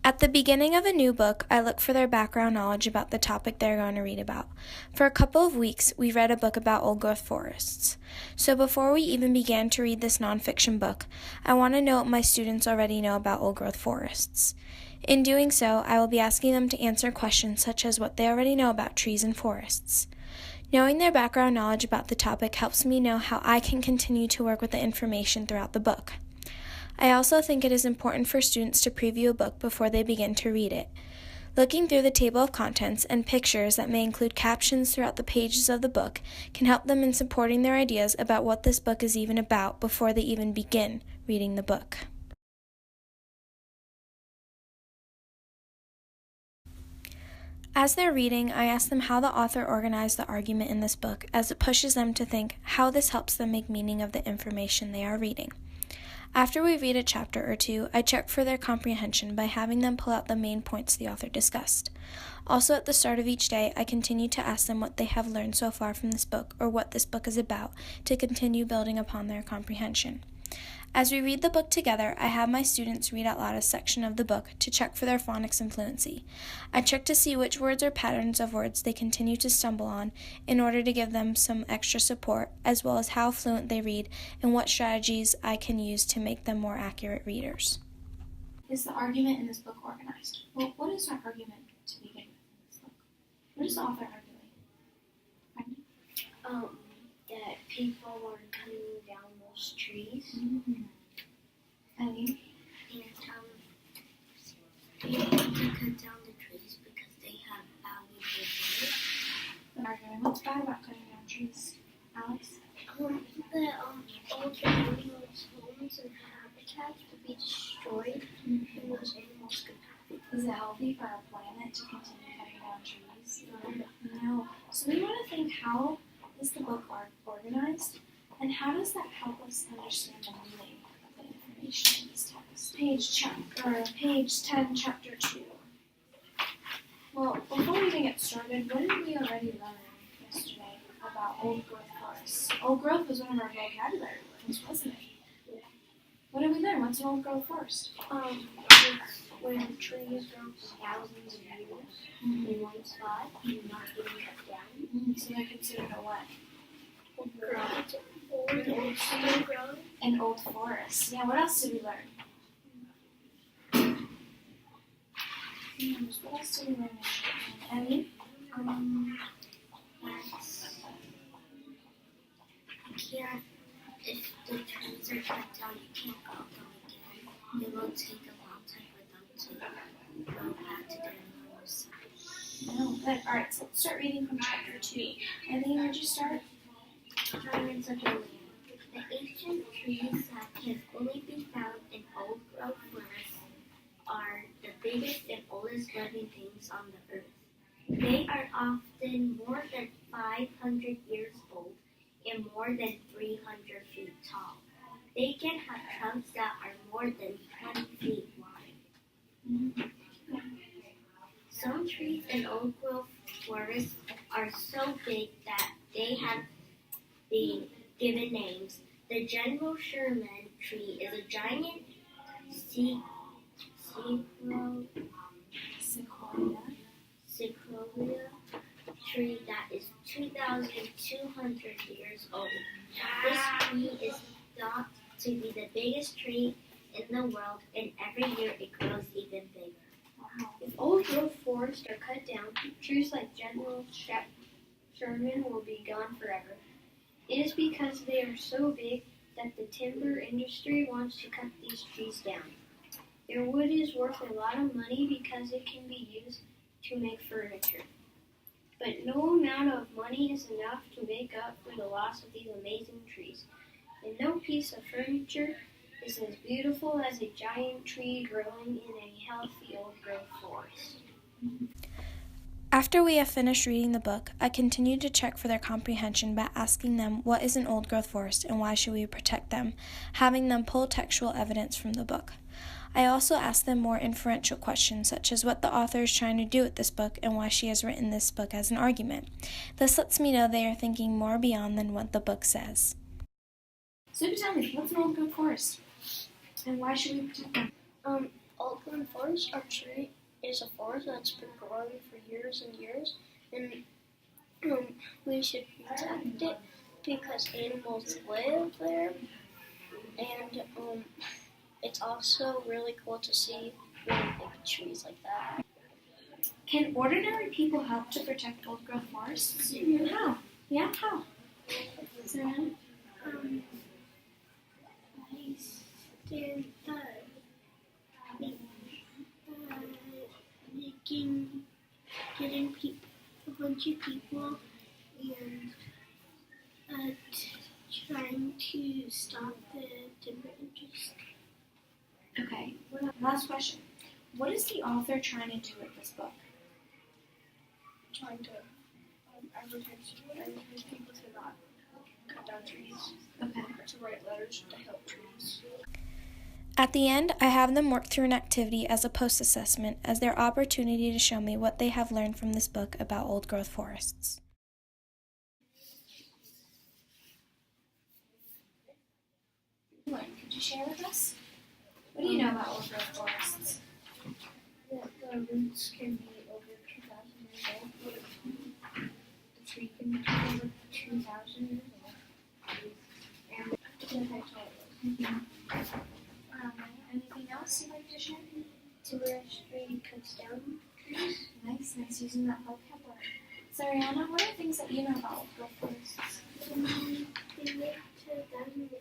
At the beginning of a new book, I look for their background knowledge about the topic they're going to read about. For a couple of weeks, we read a book about old-growth forests. So before we even began to read this nonfiction book, I want to know what my students already know about old-growth forests. In doing so, I will be asking them to answer questions such as what they already know about trees and forests. Knowing their background knowledge about the topic helps me know how I can continue to work with the information throughout the book. I also think it is important for students to preview a book before they begin to read it. Looking through the table of contents and pictures that may include captions throughout the pages of the book can help them in supporting their ideas about what this book is even about before they even begin reading the book. As they're reading, I ask them how the author organized the argument in this book, as it pushes them to think how this helps them make meaning of the information they are reading. After we read a chapter or two, I check for their comprehension by having them pull out the main points the author discussed. Also, at the start of each day, I continue to ask them what they have learned so far from this book or what this book is about to continue building upon their comprehension. As we read the book together, I have my students read out loud a section of the book to check for their phonics and fluency. I check to see which words or patterns of words they continue to stumble on in order to give them some extra support, as well as how fluent they read and what strategies I can use to make them more accurate readers. Is the argument in this book organized? Well, what is our argument to begin with in this book? What is the author arguing? That people are cutting down those trees. Mm-hmm. And they cut down the trees because they have valuable wood. The argument. What's bad about cutting down trees, Alex? That all the animals' homes and habitats would be destroyed, and those animals could happen. Is it healthy for our planet to continue cutting down trees? No. So we want to think, how is the book organized, and how does that help us understand the meaning of the information in this text? Page 10, chapter 2. Well, before we even get started, what did we already learn yesterday about old-growth forests? Old-growth was one of our vocabulary words, wasn't it? What did we learn? What's an old-growth forest? It's when trees grow thousands of years in one spot and not getting cut down. So they're considered a what? An old forest. Yeah, what else did we learn? What else did we learn? Emmy? If the trees are cut down, you can't grow them again. It will take a long time for them to grow back to their normal size. No, good. Alright, so let's start reading from chapter 2. Emmy, where'd you start? Giants of the land. The ancient trees that can only be found in old-growth forests are the biggest and oldest living things on the earth. They are often more than 500 years old and more than 300 feet tall. They can have trunks that are more than 10 feet wide. Some trees in old-growth forests are so big that they have been given names. The General Sherman tree is a giant sequoia tree that is 2,200 years old. This tree is thought to be the biggest tree in the world, and every year it grows even bigger. Wow. If old-growth forests are cut down, trees like General Sherman will be gone forever. It is because they are so big that the timber industry wants to cut these trees down. Their wood is worth a lot of money because it can be used to make furniture. But no amount of money is enough to make up for the loss of these amazing trees. And no piece of furniture is as beautiful as a giant tree growing in a healthy old-growth forest. After we have finished reading the book, I continue to check for their comprehension by asking them what is an old-growth forest and why should we protect them, having them pull textual evidence from the book. I also ask them more inferential questions, such as what the author is trying to do with this book and why she has written this book as an argument. This lets me know they are thinking more beyond than what the book says. So tell me, what's an old-growth forest? And why should we protect them? Old growth forest or tree is a forest that's been growing for years and years, and we should protect it because animals live there, and it's also really cool to see really big trees like that. Can ordinary people help to protect old growth forests? How? Yeah, how? Sarah? I stand getting a bunch of people and trying to stop the timber industry. Okay, last question. What is the author trying to do with this book? Trying to advertise people to not cut down trees, Okay. to write letters to help trees. At the end, I have them work through an activity as a post-assessment as their opportunity to show me what they have learned from this book about old-growth forests. Could you share with us? What do you know about old growth forests? That the roots can be over 2,000 years old. The tree can be over 2,000 years old. And that's all it was. Anything else you'd like to share? Timber industry cuts down trees. Nice using that vocabulary. Sariana, what are things that you know about old growth forests? They live to 1,000 years